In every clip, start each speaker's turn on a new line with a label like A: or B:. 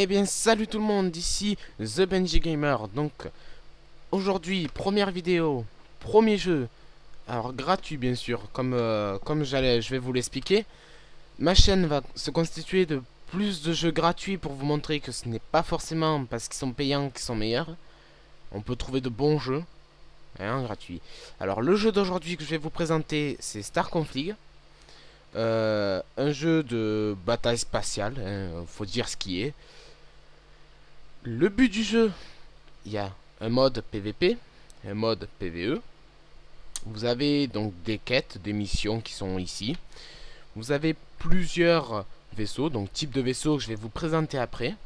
A: Eh bien salut tout le monde, ici The Benji Gamer. Donc aujourd'hui, première vidéo, premier jeu. Alors gratuit bien sûr, comme je vais vous l'expliquer. Ma chaîne va se constituer de plus de jeux gratuits pour vous montrer que ce n'est pas forcément parce qu'ils sont payants qu'ils sont meilleurs. On peut trouver de bons jeux, hein, gratuits. Alors le jeu d'aujourd'hui que je vais vous présenter, c'est Star Conflict. Un jeu de bataille spatiale, hein, faut dire ce qui est. Le but du jeu, il y a un mode PVP, un mode PVE. Vous avez donc des quêtes, des missions qui sont ici. Vous avez plusieurs vaisseaux, donc type de vaisseau que je vais vous présenter après.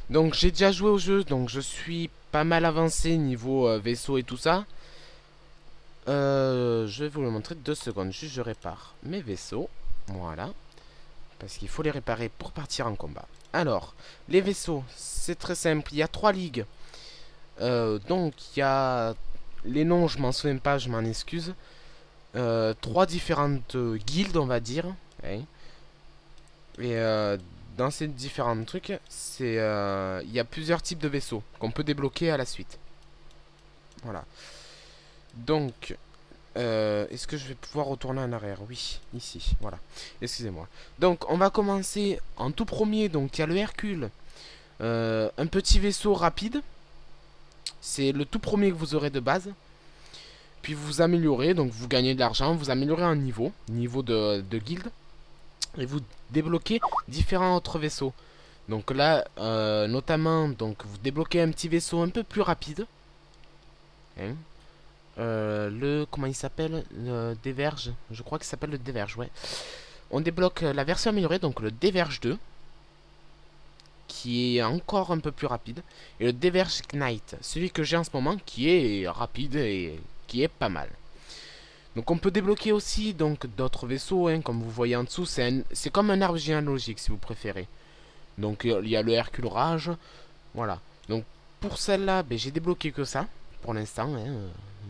A: Donc j'ai déjà joué au jeu, donc je suis pas mal avancé niveau vaisseau et tout ça. Je vais vous le montrer 2 secondes, juste je répare mes vaisseaux. Voilà, parce qu'il faut les réparer pour partir en combat. Alors, les vaisseaux, c'est très simple, il y a 3 ligues. Donc il y a les noms, je m'en souviens pas, je m'en excuse. 3 différentes guildes, on va dire. Hein. Et dans ces différents trucs, il y a plusieurs types de vaisseaux qu'on peut débloquer à la suite. Voilà. Donc, est-ce que je vais pouvoir retourner en arrière? Oui, ici, voilà. Excusez-moi. Donc, on va commencer en tout premier. Donc, il y a le Hercule. Un petit vaisseau rapide. C'est le tout premier que vous aurez de base. Puis vous vous améliorez, donc vous gagnez de l'argent, vous améliorez un niveau de guilde. Et vous débloquez différents autres vaisseaux. Donc là, notamment, donc vous débloquez un petit vaisseau un peu plus rapide. Hein. Comment il s'appelle? Le Déverge. Je crois qu'il s'appelle le Déverge, ouais. On débloque la version améliorée, donc le Déverge 2. Qui est encore un peu plus rapide. Et le Déverge Knight, celui que j'ai en ce moment, qui est rapide et qui est pas mal. Donc on peut débloquer aussi donc d'autres vaisseaux, hein, comme vous voyez en dessous, c'est comme un arbre généalogique si vous préférez. Donc il y a le Hercule Rage, voilà. Donc pour celle-là, ben, j'ai débloqué que ça, pour l'instant. Hein.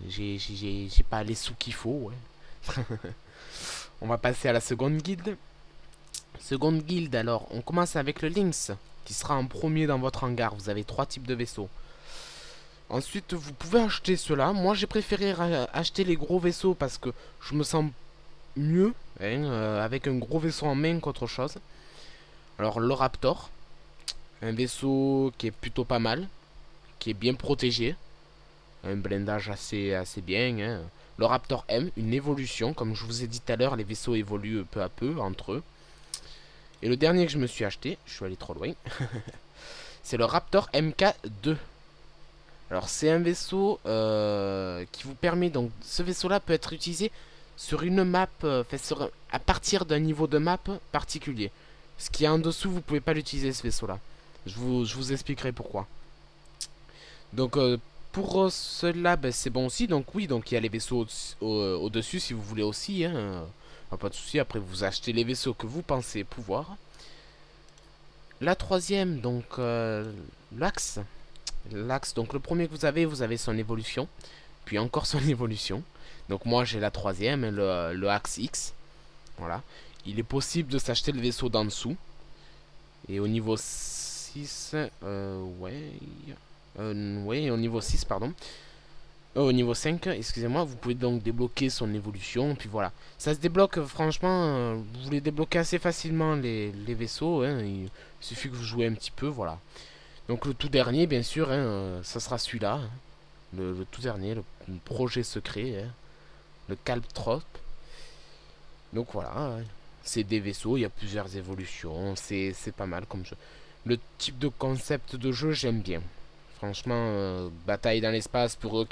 A: J'ai pas les sous qu'il faut. Ouais. On va passer à la seconde guilde. Seconde guilde, alors on commence avec le Lynx, qui sera en premier dans votre hangar. Vous avez 3 types de vaisseaux. Ensuite, vous pouvez acheter cela. Moi, j'ai préféré acheter les gros vaisseaux parce que je me sens mieux hein, avec un gros vaisseau en main qu'autre chose. Alors, le Raptor, un vaisseau qui est plutôt pas mal, qui est bien protégé, un blindage assez bien. Hein. Le Raptor M, une évolution, comme je vous ai dit tout à l'heure, les vaisseaux évoluent peu à peu entre eux. Et le dernier que je me suis acheté, je suis allé trop loin, c'est le Raptor MK2. Alors c'est un vaisseau qui vous permet, donc ce vaisseau là peut être utilisé sur une map, à partir d'un niveau de map particulier. Ce qui est en dessous, vous pouvez pas l'utiliser ce vaisseau là. Je vous expliquerai pourquoi. Donc pour cela, ben, c'est bon aussi. Donc oui, donc il y a les vaisseaux au-dessus si vous voulez aussi. Hein. Pas de souci, après vous achetez les vaisseaux que vous pensez pouvoir. La troisième, donc l'axe. L'axe, donc le premier que vous avez son évolution, puis encore son évolution. Donc moi j'ai la troisième, le axe X. Voilà. Il est possible de s'acheter le vaisseau d'en dessous. Et au niveau 6, ouais, au niveau 6, pardon. Au niveau 5, excusez-moi, vous pouvez donc débloquer son évolution, puis voilà. Ça se débloque, franchement, vous les débloquez assez facilement les vaisseaux, hein, il suffit que vous jouez un petit peu, voilà. Donc le tout dernier, bien sûr, hein, ça sera celui-là. Hein. Le tout dernier, le projet secret. Hein, le Calptrop. Donc voilà. Hein, c'est des vaisseaux, il y a plusieurs évolutions. C'est pas mal comme jeu. Le type de concept de jeu, j'aime bien. Franchement, bataille dans l'espace pour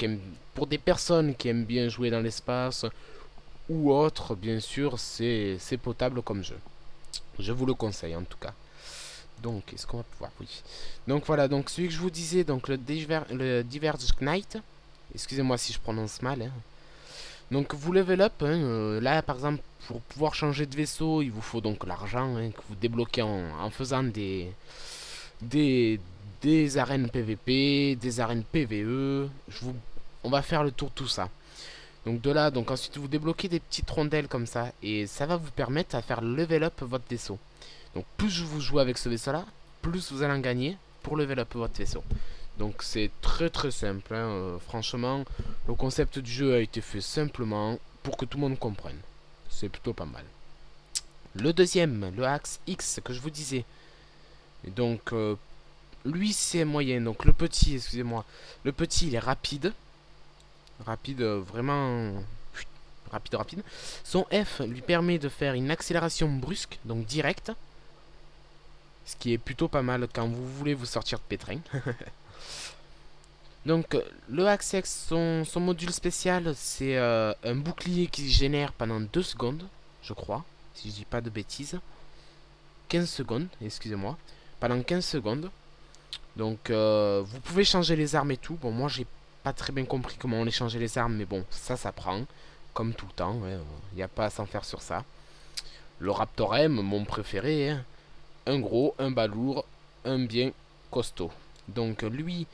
A: pour des personnes qui aiment bien jouer dans l'espace ou autre, bien sûr, c'est potable comme jeu. Je vous le conseille en tout cas. Donc, est-ce qu'on va pouvoir? Oui. Donc voilà, donc celui que je vous disais, donc le Diverge Knight. Excusez-moi si je prononce mal. Hein. Donc vous level up. Hein, là, par exemple, pour pouvoir changer de vaisseau, il vous faut donc l'argent hein, que vous débloquez en faisant des, des arènes PVP, des arènes PVE. On va faire le tour de tout ça. Donc de là, donc ensuite vous débloquez des petites rondelles comme ça. Et ça va vous permettre à faire level up votre vaisseau. Donc plus vous jouez avec ce vaisseau là, plus vous allez en gagner pour level up votre vaisseau. Donc c'est très très simple, hein. Franchement, le concept du jeu a été fait simplement pour que tout le monde comprenne. C'est plutôt pas mal. Le deuxième, le axe X que je vous disais. Et donc lui c'est moyen. Donc le petit, excusez-moi, le petit il est rapide. Rapide, vraiment rapide. Son F lui permet de faire une accélération brusque, donc directe. Ce qui est plutôt pas mal quand vous voulez vous sortir de pétrin. Donc le Axe X, son module spécial, c'est un bouclier qui se génère pendant 2 secondes, je crois, si je dis pas de bêtises. 15 secondes, excusez-moi. Pendant 15 secondes. Donc vous pouvez changer les armes et tout. Bon, moi j'ai pas très bien compris comment on les changeait les armes, mais bon, ça prend. Comme tout le temps, il n'y a pas à s'en faire sur ça. Le Raptor M, mon préféré, hein. Un gros, un balourd, un bien costaud. Donc lui,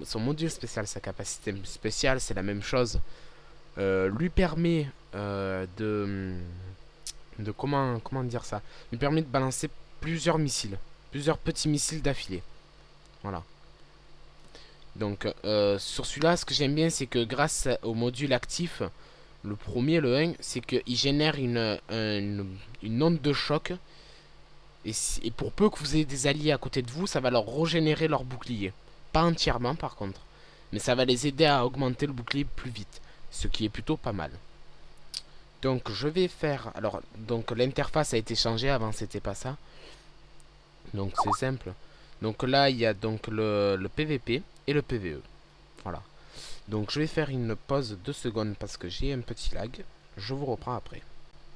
A: son module spécial, sa capacité spéciale, c'est la même chose. Lui permet comment dire ça, lui permet de balancer plusieurs missiles, plusieurs petits missiles d'affilée. Voilà. Donc sur celui-là, ce que j'aime bien, c'est que grâce au module actif, le premier, le 1, c'est qu'il génère une onde de choc. Et pour peu que vous ayez des alliés à côté de vous, ça va leur régénérer leur bouclier. Pas entièrement par contre. Mais ça va les aider à augmenter le bouclier plus vite. Ce qui est plutôt pas mal. Donc je vais faire... Alors, donc l'interface a été changée, avant c'était pas ça. Donc c'est simple. Donc là il y a donc le PVP et le PVE. Voilà. Donc je vais faire une pause de 2 secondes parce que j'ai un petit lag. Je vous reprends après.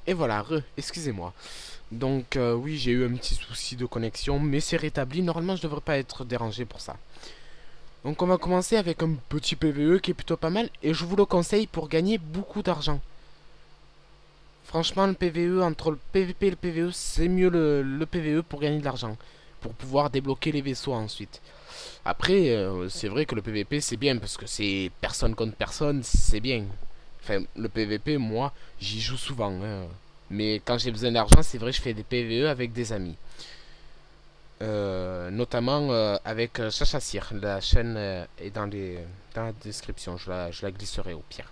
A: Et voilà, excusez-moi. Donc oui, j'ai eu un petit souci de connexion, mais c'est rétabli. Normalement, je devrais pas être dérangé pour ça. Donc on va commencer avec un petit PVE qui est plutôt pas mal, et je vous le conseille pour gagner beaucoup d'argent. Franchement, le PVE, entre le PVP et le PVE, c'est mieux le PVE pour gagner de l'argent. Pour pouvoir débloquer les vaisseaux ensuite. Après, c'est vrai que le PVP c'est bien, parce que c'est personne contre personne, c'est bien. Enfin, le PVP, moi, j'y joue souvent, hein. Mais quand j'ai besoin d'argent, c'est vrai, je fais des PVE avec des amis. Notamment avec Chacha Cyr. La chaîne est dans la description. Je la glisserai au pire.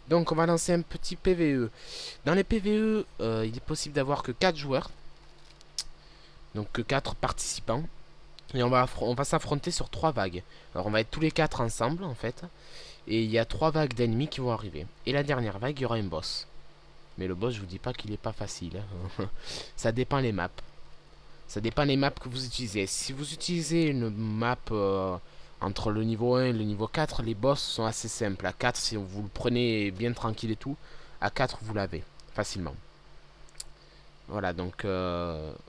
A: Donc, on va lancer un petit PVE. Dans les PVE, il est possible d'avoir que 4 joueurs. Donc, que 4 participants. Et on va s'affronter sur 3 vagues. Alors, on va être tous les 4 ensemble, en fait. Et il y a 3 vagues d'ennemis qui vont arriver. Et la dernière vague, il y aura un boss. Mais le boss, je vous dis pas qu'il est pas facile, hein. Ça dépend les maps. Ça dépend les maps que vous utilisez. Si vous utilisez une map entre le niveau 1 et le niveau 4, les boss sont assez simples. À 4, si vous le prenez bien tranquille et tout, à 4, vous l'avez facilement. Voilà, donc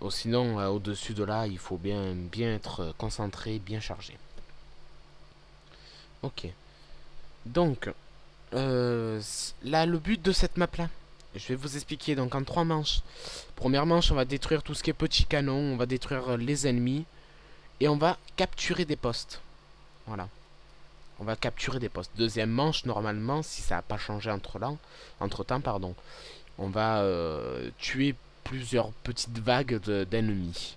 A: sinon, au-dessus de là, il faut bien être concentré, bien chargé. Ok. Donc, là, le but de cette map-là, je vais vous expliquer. Donc en 3 manches. Première manche, on va détruire tout ce qui est petit canon. On va détruire les ennemis. Et on va capturer des postes. Voilà. On va capturer des postes. Deuxième manche, normalement, si ça n'a pas changé entre-temps, pardon, on va tuer plusieurs petites vagues d'ennemis.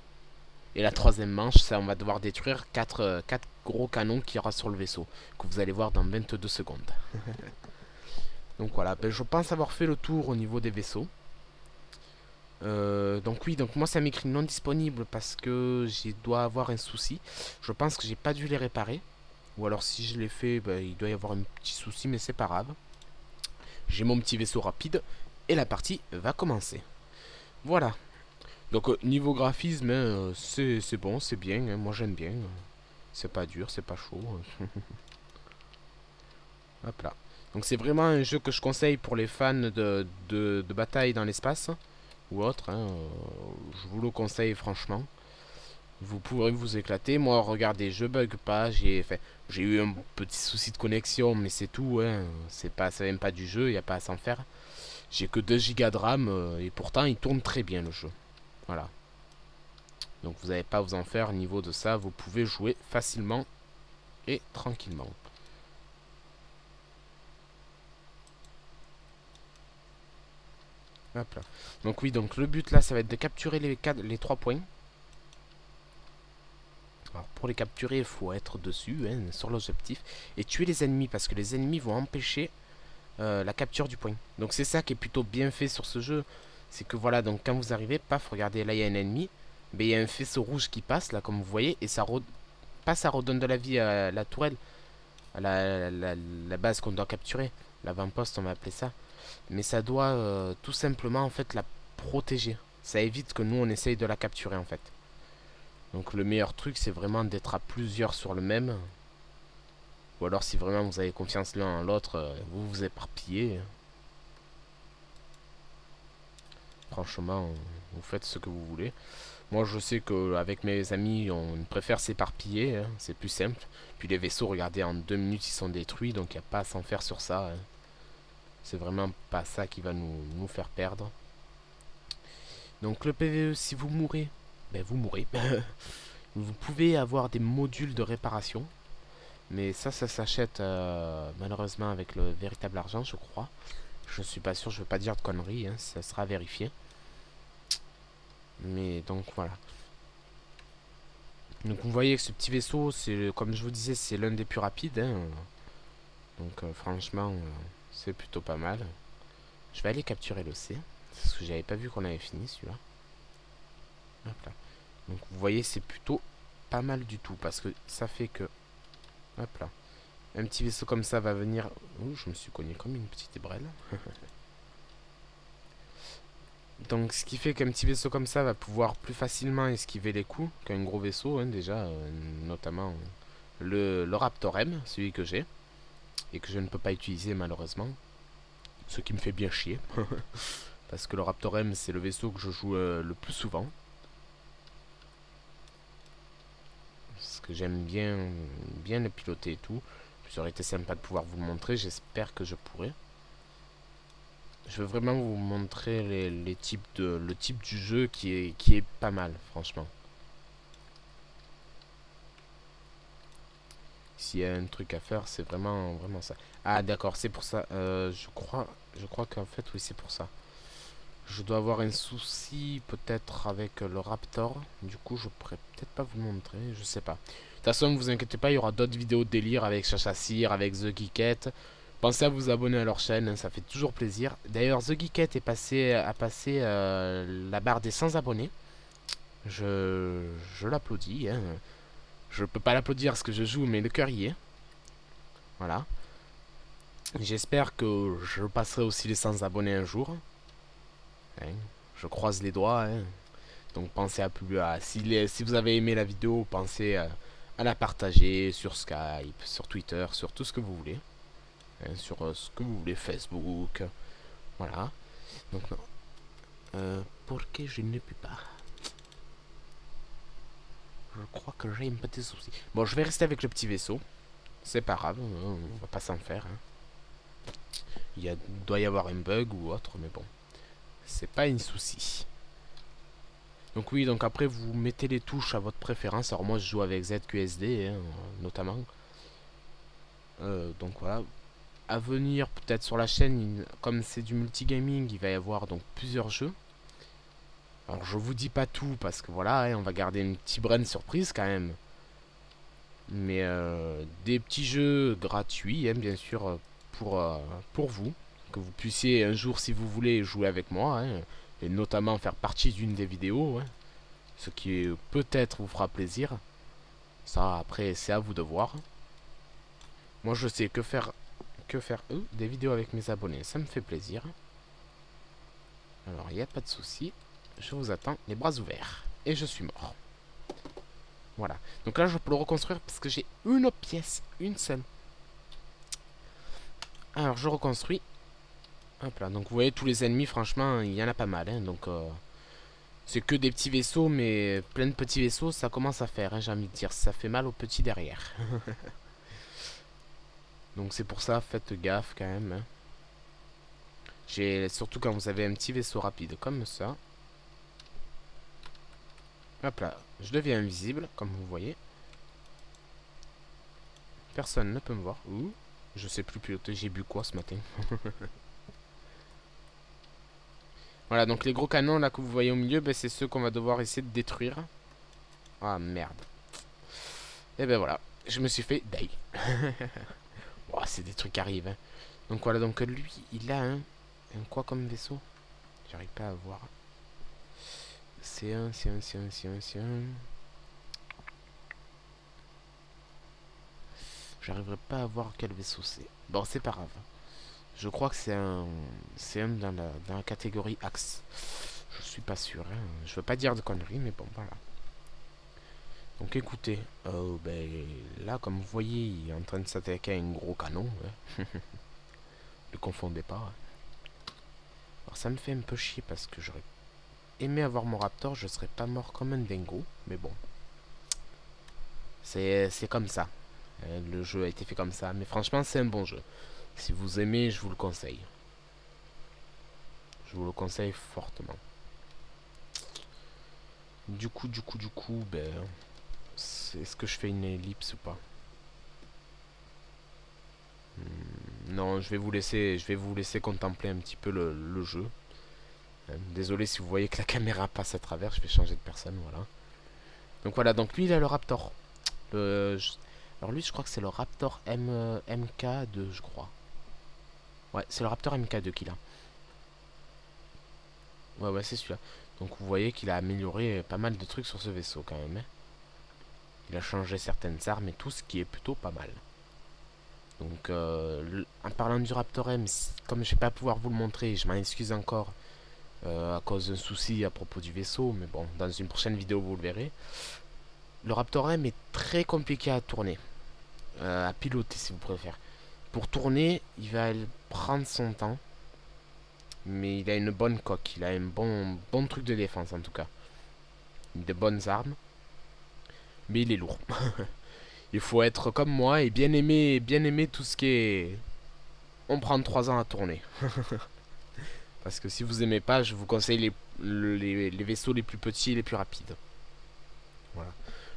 A: Et la troisième manche, ça, on va devoir détruire 4 gros canons qu'il y aura sur le vaisseau. Que vous allez voir dans 22 secondes. Donc voilà, ben, je pense avoir fait le tour au niveau des vaisseaux. Donc oui, donc moi ça m'écrit non disponible parce que je dois avoir un souci. Je pense que j'ai pas dû les réparer. Ou alors si je l'ai fait, ben, il doit y avoir un petit souci, mais c'est pas grave. J'ai mon petit vaisseau rapide et la partie va commencer. Voilà. Donc niveau graphisme, hein, c'est bon, c'est bien, hein, moi j'aime bien. C'est pas dur, c'est pas chaud. Hop là. Donc c'est vraiment un jeu que je conseille pour les fans de bataille dans l'espace. Ou autre, hein, je vous le conseille franchement. Vous pourrez vous éclater. Moi, regardez, je bug pas. J'ai eu un petit souci de connexion, mais c'est tout. Hein. Ça vient pas du jeu, il n'y a pas à s'en faire. J'ai que 2 Go de RAM et pourtant il tourne très bien le jeu. Voilà. Donc vous n'avez pas à vous en faire au niveau de ça. Vous pouvez jouer facilement et tranquillement. Hop là. Donc oui, donc le but là, ça va être de capturer les 3 points. Alors pour les capturer, il faut être dessus, hein, sur l'objectif, et tuer les ennemis, parce que les ennemis vont empêcher la capture du point. Donc c'est ça qui est plutôt bien fait sur ce jeu. C'est que voilà, donc quand vous arrivez, paf, regardez, là il y a un ennemi, mais il y a un faisceau rouge qui passe, là comme vous voyez, et ça, pas ça redonne de la vie à la tourelle, à la base qu'on doit capturer, l'avant-poste on va appeler ça. Mais ça doit tout simplement en fait la protéger. Ça évite que nous on essaye de la capturer en fait. Donc le meilleur truc c'est vraiment d'être à plusieurs sur le même. Ou alors si vraiment vous avez confiance l'un en l'autre, vous vous éparpillez. Franchement, vous faites ce que vous voulez. Moi je sais qu'avec mes amis on préfère s'éparpiller, hein, c'est plus simple. Puis les vaisseaux, regardez, en 2 minutes ils sont détruits, donc il n'y a pas à s'en faire sur ça. Hein. C'est vraiment pas ça qui va nous faire perdre. Donc le PVE, si vous mourrez, ben vous mourrez. Vous pouvez avoir des modules de réparation. Mais ça s'achète malheureusement avec le véritable argent, je crois. Je suis pas sûr, je veux pas dire de conneries, hein, ça sera vérifié. Mais donc voilà. Donc vous voyez que ce petit vaisseau, c'est comme je vous disais, c'est l'un des plus rapides. Hein. Donc franchement, c'est plutôt pas mal. Je vais aller capturer le C. Parce que j'avais pas vu qu'on avait fini celui-là. Hop là. Donc vous voyez, c'est plutôt pas mal du tout. Parce que ça fait que... Hop là. Un petit vaisseau comme ça va venir... Ouh, je me suis cogné comme une petite ébrelle. Donc ce qui fait qu'un petit vaisseau comme ça va pouvoir plus facilement esquiver les coups qu'un gros vaisseau, hein, déjà, notamment le Raptor M, celui que j'ai, et que je ne peux pas utiliser malheureusement, ce qui me fait bien chier, parce que le Raptor M c'est le vaisseau que je joue le plus souvent, parce que j'aime bien le piloter et tout. Ça aurait été sympa de pouvoir vous le montrer, j'espère que je pourrai. Je veux vraiment vous montrer le type du jeu qui est pas mal, franchement. S'il y a un truc à faire, c'est vraiment ça. Ah d'accord, c'est pour ça. Je crois qu'en fait, oui, c'est pour ça. Je dois avoir un souci peut-être avec le Raptor. Du coup, je pourrais peut-être pas vous le montrer, je sais pas. De toute façon, ne vous inquiétez pas, il y aura d'autres vidéos de délire avec Chacha Cyr, avec The Geekette. Pensez à vous abonner à leur chaîne, hein, ça fait toujours plaisir. D'ailleurs, The Geekette a passé la barre des 100 abonnés. Je l'applaudis. Hein. Je peux pas l'applaudir parce que je joue, mais le cœur y est. Voilà. J'espère que je passerai aussi les 100 abonnés un jour. Hein. Je croise les doigts. Hein. Donc pensez si vous avez aimé la vidéo, pensez à la partager sur Skype, sur Twitter, sur tout ce que vous voulez. Hein, sur ce que vous voulez, Facebook. Voilà. Donc non. Pourquoi je ne peux pas? Je crois que j'ai un petit souci. Bon, je vais rester avec le petit vaisseau. C'est pas grave, on va pas s'en faire. Hein. Doit y avoir un bug ou autre, mais bon. C'est pas un souci. Donc oui, donc après vous mettez les touches à votre préférence. Alors moi je joue avec ZQSD, hein, notamment. Donc voilà. À venir peut-être sur la chaîne, comme c'est du multigaming, il va y avoir donc plusieurs jeux. Alors je vous dis pas tout parce que voilà, hein, on va garder une petite brain surprise quand même. Mais des petits jeux gratuits, hein, bien sûr, pour vous. Que vous puissiez un jour, si vous voulez, jouer avec moi. Hein, et notamment faire partie d'une des vidéos. Hein, ce qui peut-être vous fera plaisir. Ça, après, c'est à vous de voir. Moi, je sais que faire des vidéos avec mes abonnés. Ça me fait plaisir. Alors, il n'y a pas de souci. Je vous attends les bras ouverts. Et je suis mort. Voilà. Donc là, je peux le reconstruire parce que j'ai une pièce. Une seule. Alors, je reconstruis. Hop là. Donc, vous voyez, tous les ennemis, franchement, il y en a pas mal. Hein, donc, c'est que des petits vaisseaux, mais plein de petits vaisseaux, ça commence à faire, hein, j'ai envie de dire. Ça fait mal aux petits derrière. Donc, c'est pour ça, faites gaffe quand même. Hein. Surtout quand vous avez un petit vaisseau rapide comme ça. Hop là, je deviens invisible, comme vous voyez. Personne ne peut me voir. Ouh, je sais plus piloter, j'ai bu quoi ce matin? Voilà, donc les gros canons là que vous voyez au milieu, ben, c'est ceux qu'on va devoir essayer de détruire. Ah merde. Et ben voilà, je me suis fait die. Oh, c'est des trucs qui arrivent. Hein. Donc voilà, donc lui, il a un quoi comme vaisseau? J'arrive pas à voir. C'est un. J'arriverai pas à voir quel vaisseau c'est. Bon, c'est pas grave. Je crois que c'est un dans la catégorie Axe. Je suis pas sûr. Hein. Je veux pas dire de conneries, mais bon, voilà. Donc écoutez, ben, là, comme vous voyez, il est en train de s'attaquer à un gros canon. Hein. Ne confondez pas. Hein. Alors ça me fait un peu chier parce que j'aurais aimé avoir mon Raptor, je serais pas mort comme un dingo. Mais bon, c'est comme ça. Le jeu a été fait comme ça. Mais franchement, c'est un bon jeu. Si vous aimez, je vous le conseille. Je vous le conseille fortement. Du coup, ben, est-ce que je fais une ellipse ou pas? Non, je vais vous laisser contempler un petit peu le jeu. Désolé si vous voyez que la caméra passe à travers, je vais changer de personne, voilà. Donc voilà, donc lui il a le Raptor. Alors lui je crois que c'est le Raptor MK2 je crois. Ouais, c'est le Raptor MK2 qu'il a. Ouais, c'est celui-là. Donc vous voyez qu'il a amélioré pas mal de trucs sur ce vaisseau quand même. Hein. Il a changé certaines armes et tout, ce qui est plutôt pas mal. Donc en parlant du Raptor M, comme je vais pas pouvoir vous le montrer, je m'en excuse encore. À cause d'un souci à propos du vaisseau, mais bon, dans une prochaine vidéo vous le verrez. Le Raptor M est très compliqué à tourner, à piloter si vous préférez. Pour tourner, il va prendre son temps, mais il a une bonne coque, il a un bon truc de défense en tout cas. De bonnes armes, mais il est lourd. Il faut être comme moi et bien aimer tout ce qui est... On prend 3 ans à tourner. Parce que si vous aimez pas, je vous conseille les vaisseaux les plus petits et les plus rapides. Voilà.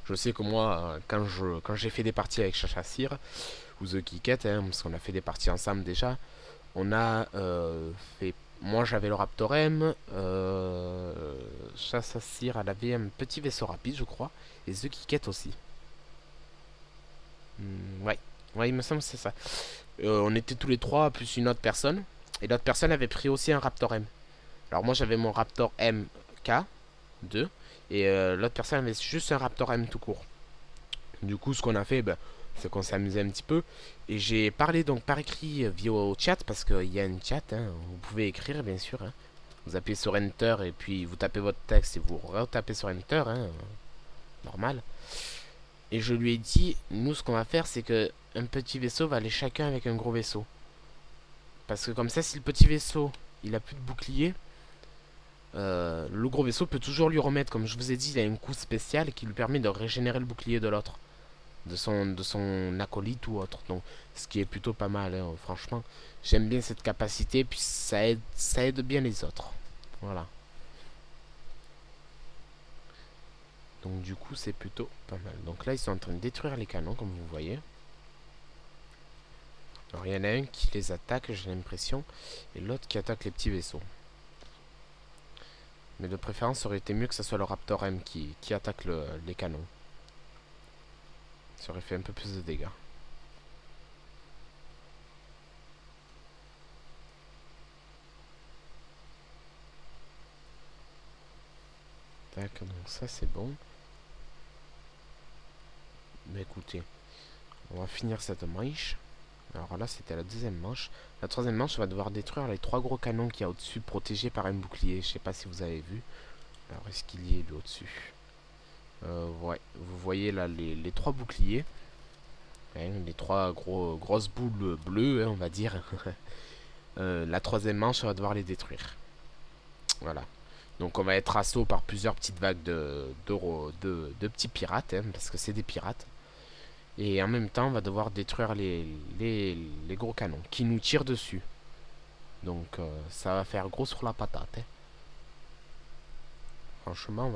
A: Je sais que moi, quand j'ai fait des parties avec Chacha Cyr, ou The Kiket, hein, parce qu'on a fait des parties ensemble déjà, on a fait... Moi j'avais le Raptor M, Chacha Cyr, elle avait un petit vaisseau rapide je crois, et The Kiket aussi. Ouais, il me semble que c'est ça. On était tous les trois, plus une autre personne, et l'autre personne avait pris aussi un Raptor M. Alors moi j'avais mon Raptor MK2, et l'autre personne avait juste un Raptor M tout court. Du coup, ce qu'on a fait, ben, c'est qu'on s'est amusé un petit peu. Et j'ai parlé donc par écrit via au chat, parce qu'il y a un chat, hein, vous pouvez écrire bien sûr. Hein. Vous appuyez sur Enter et puis vous tapez votre texte et vous retapez sur Enter, hein, normal. Et je lui ai dit, nous ce qu'on va faire, c'est que un petit vaisseau va aller chacun avec un gros vaisseau. Parce que comme ça, si le petit vaisseau, il a plus de bouclier, le gros vaisseau peut toujours lui remettre, comme je vous ai dit, il a un coup spécial qui lui permet de régénérer le bouclier de l'autre. De son acolyte ou autre. Donc, ce qui est plutôt pas mal, hein, franchement. J'aime bien cette capacité, puis ça aide bien les autres. Voilà. Donc, du coup, c'est plutôt pas mal. Donc là, ils sont en train de détruire les canons, comme vous voyez. Alors, il y en a un qui les attaque, j'ai l'impression, et l'autre qui attaque les petits vaisseaux. Mais de préférence, ça aurait été mieux que ce soit le Raptor M qui attaque les canons. Ça aurait fait un peu plus de dégâts. Tac, donc ça c'est bon. Mais écoutez, on va finir cette manche. Alors là c'était la deuxième manche. La troisième manche, on va devoir détruire les 3 gros canons qu'il y a au-dessus, protégés par un bouclier. Je sais pas si vous avez vu. Alors est-ce qu'il y est lui au-dessus? Ouais, vous voyez là les 3 boucliers. Hein, les 3 grosses boules bleues, hein, on va dire. La troisième manche, on va devoir les détruire. Voilà. Donc on va être assaut par plusieurs petites vagues de petits pirates, hein, parce que c'est des pirates. Et en même temps, on va devoir détruire les gros canons qui nous tirent dessus. Donc ça va faire gros sur la patate. Hein. Franchement, on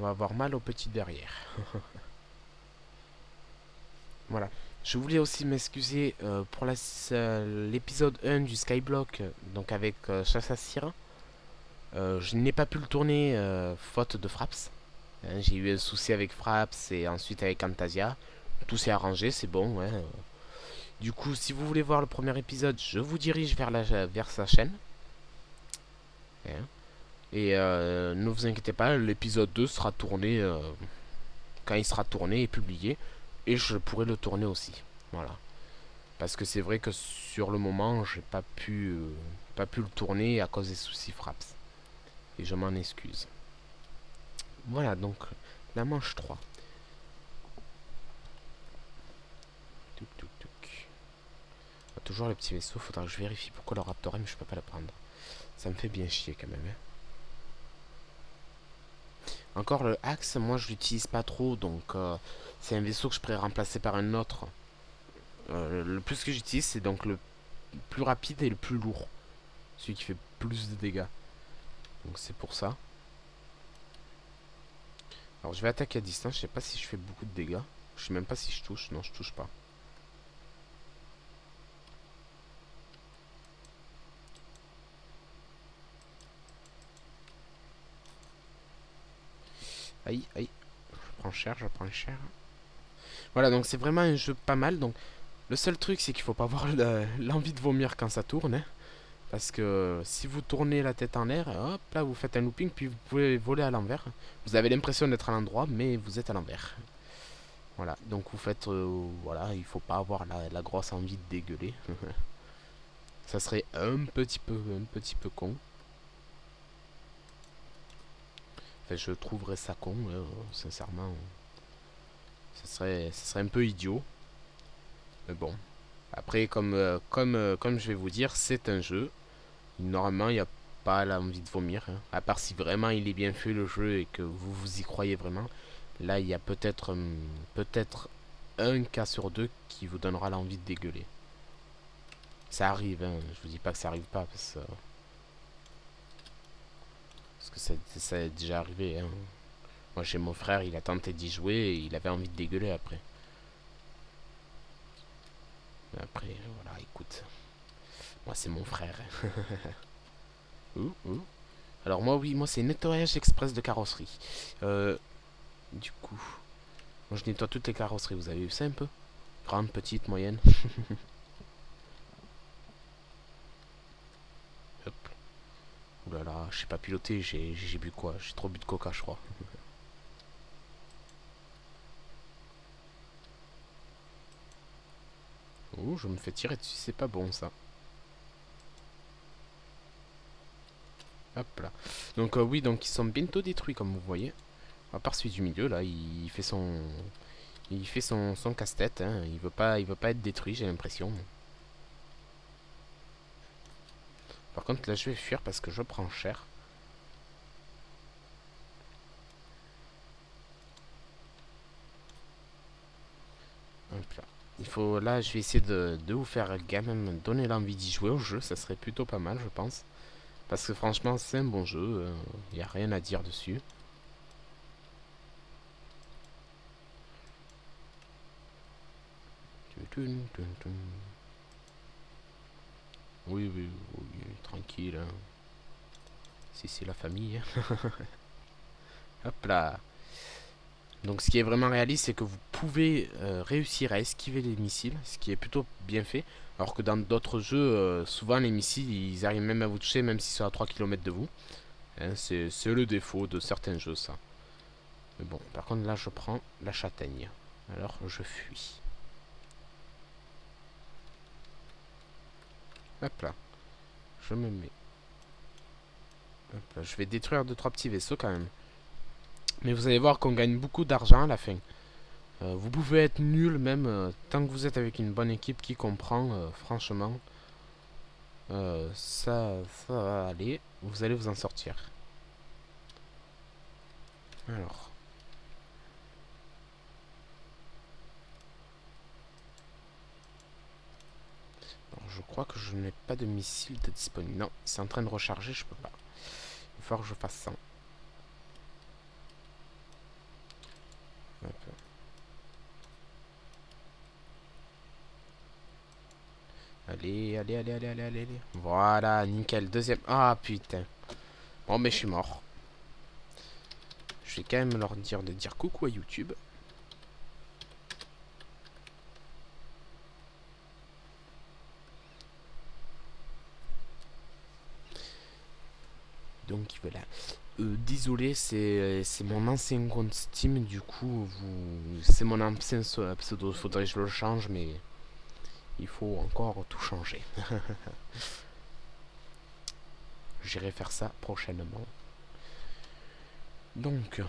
A: va avoir mal aux petites derrière. Voilà. Je voulais aussi m'excuser pour l'épisode 1 du Skyblock, donc avec Chasse à Cire. Je n'ai pas pu le tourner faute de fraps. Hein, j'ai eu un souci avec Fraps et ensuite avec Antasia. Tout s'est arrangé, c'est bon. Hein. Du coup, si vous voulez voir le premier épisode, je vous dirige vers sa chaîne. Hein. Et ne vous inquiétez pas, l'épisode 2 sera tourné quand il sera tourné et publié. Et je pourrai le tourner aussi. Voilà. Parce que c'est vrai que sur le moment, j'ai pas pu le tourner à cause des soucis Fraps. Et je m'en excuse. Voilà, donc la manche 3. Touc, touc, touc. Toujours le petit vaisseau, faudra que je vérifie pourquoi le Raptor M je peux pas le prendre. Ça me fait bien chier quand même. Hein. Encore le Axe, moi je l'utilise pas trop, donc c'est un vaisseau que je pourrais remplacer par un autre. Le plus que j'utilise, c'est donc le plus rapide et le plus lourd. Celui qui fait plus de dégâts. Donc c'est pour ça. Alors je vais attaquer à distance, je sais pas si je fais beaucoup de dégâts. Je sais même pas si je touche, non je touche pas. Aïe, aïe. Je prends cher, je prends cher. Voilà, donc c'est vraiment un jeu pas mal. Donc le seul truc, c'est qu'il faut pas avoir l'envie de vomir quand ça tourne. Hein, parce que si vous tournez la tête en l'air, hop là, vous faites un looping, puis vous pouvez voler à l'envers. Vous avez l'impression d'être à l'endroit, mais vous êtes à l'envers. Voilà, donc vous faites... voilà, il faut pas avoir la grosse envie de dégueuler. Ça serait un petit peu con. Enfin, je trouverais ça con, sincèrement. Ça serait un peu idiot. Mais bon. Après, comme je vais vous dire, c'est un jeu. Normalement, il n'y a pas l'envie de vomir. Hein. À part si vraiment il est bien fait le jeu et que vous y croyez vraiment. Là, il y a peut-être un cas sur deux qui vous donnera l'envie de dégueuler. Ça arrive, hein. Je vous dis pas que ça arrive pas parce que ça est déjà arrivé. Hein. Moi, chez mon frère, il a tenté d'y jouer et il avait envie de dégueuler après. Mais après, voilà, écoute. Moi, c'est mon frère. Ouh, ouh. Alors moi, oui, moi, c'est nettoyage express de carrosserie. Du coup, moi, je nettoie toutes les carrosseries. Vous avez vu ça un peu? Grande, petite, moyenne. Hop. Ouh là là, je sais pas piloter. J'ai bu quoi? J'ai trop bu de coca, je crois. Ouh, je me fais tirer dessus. C'est pas bon, ça. Hop là. Donc oui, donc ils sont bientôt détruits comme vous voyez. À part celui du milieu là, il fait son casse-tête. Hein. Il veut pas être détruit, j'ai l'impression. Par contre là, je vais fuir parce que je prends cher. Hop là. Il faut là, je vais essayer de vous faire quand même donner l'envie d'y jouer au jeu. Ça serait plutôt pas mal, je pense. Parce que franchement, c'est un bon jeu. Il n'y a rien à dire dessus. Oui, oui, oui, tranquille. Hein. Si c'est la famille. Hein. Hop là. Donc ce qui est vraiment réaliste, c'est que vous pouvez réussir à esquiver les missiles, ce qui est plutôt bien fait. Alors que dans d'autres jeux, souvent les missiles, ils arrivent même à vous toucher, même s'ils sont à 3 km de vous. Hein, c'est le défaut de certains jeux, ça. Mais bon, par contre là, je prends la châtaigne. Alors, je fuis. Hop là. Je me mets. Hop là. Je vais détruire 2-3 petits vaisseaux quand même. Mais vous allez voir qu'on gagne beaucoup d'argent à la fin. Vous pouvez être nul même tant que vous êtes avec une bonne équipe qui comprend, franchement. Ça va aller. Vous allez vous en sortir. Alors. Alors, je crois que je n'ai pas de missile de disponible. Non, c'est en train de recharger, je peux pas. Il va falloir que je fasse ça. Hop. Allez, allez, allez, allez, allez, allez. Voilà, nickel. Deuxième. Ah, putain. Bon, mais je suis mort. Je vais quand même leur dire de dire coucou à YouTube. Donc voilà. Désolé, c'est mon ancien compte Steam, du coup, c'est mon ancien pseudo. Faudrait que je le change, mais il faut encore tout changer. J'irai faire ça prochainement. Donc,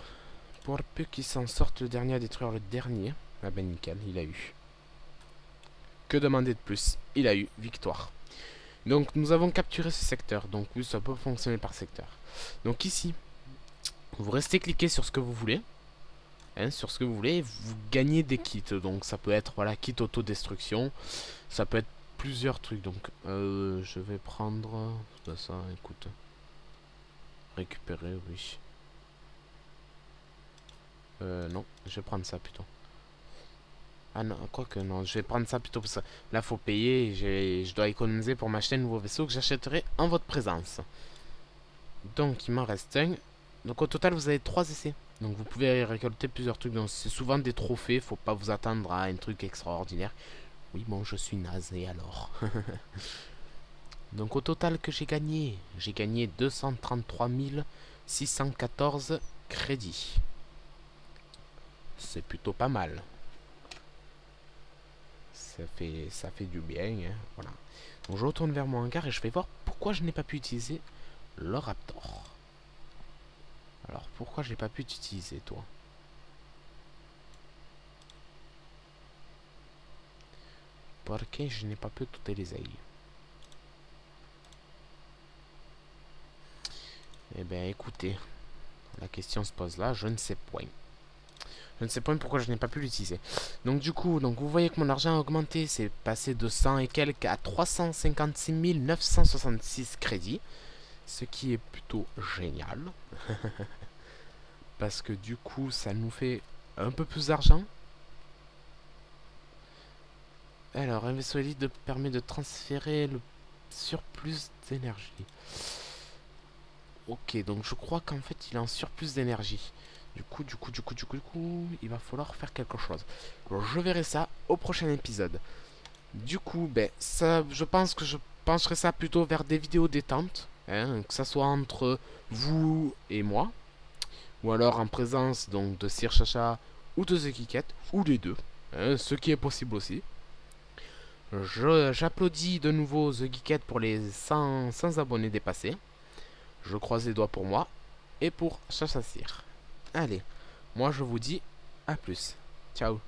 A: pour peu qu'il s'en sorte, le dernier à détruire le dernier. Ah ben nickel, il a eu. Que demander de plus? Il a eu victoire. Donc nous avons capturé ce secteur. Donc oui, ça peut fonctionner par secteur. Donc ici, vous restez cliqué sur ce que vous voulez. Sur ce que vous voulez, vous gagnez des kits. Donc ça peut être, voilà, kit autodestruction. Ça peut être plusieurs trucs. Donc je vais prendre ça, écoute. Récupérer, oui. Non, je vais prendre ça plutôt. Ah non, quoique non, je vais prendre ça plutôt parce que là faut payer, je dois économiser pour m'acheter un nouveau vaisseau que j'achèterai en votre présence. Donc il m'en reste un. Donc au total vous avez 3 essais. Donc vous pouvez récolter plusieurs trucs. Donc c'est souvent des trophées, faut pas vous attendre à un truc extraordinaire. Oui bon je suis naze et alors. Donc au total que j'ai gagné 233 614 crédits. C'est plutôt pas mal. Ça fait du bien, hein, voilà. Donc je retourne vers mon hangar et je vais voir pourquoi je n'ai pas pu utiliser le Raptor. Alors pourquoi je n'ai pas pu t'utiliser toi? Pourquoi je n'ai pas pu t'utiliser? Eh bien écoutez, la question se pose là, je ne sais point. Je ne sais pas pourquoi je n'ai pas pu l'utiliser. Donc du coup, vous voyez que mon argent a augmenté. C'est passé de 100 et quelques à 356 966 crédits. Ce qui est plutôt génial. Parce que du coup, ça nous fait un peu plus d'argent. Alors, un vaisseau élite permet de transférer le surplus d'énergie. Ok, donc je crois qu'en fait, il est en surplus d'énergie. Du coup, il va falloir faire quelque chose. Alors, je verrai ça au prochain épisode. Du coup, ben, ça, je pense que je pencherai ça plutôt vers des vidéos détente. Hein, que ça soit entre vous et moi. Ou alors en présence donc de Sir Chacha ou de The Geekette, ou les deux. Hein, ce qui est possible aussi. J'applaudis de nouveau The Geekette pour les 100 abonnés dépassés. Je croise les doigts pour moi et pour Chacha Sir. Allez, moi je vous dis à plus. Ciao.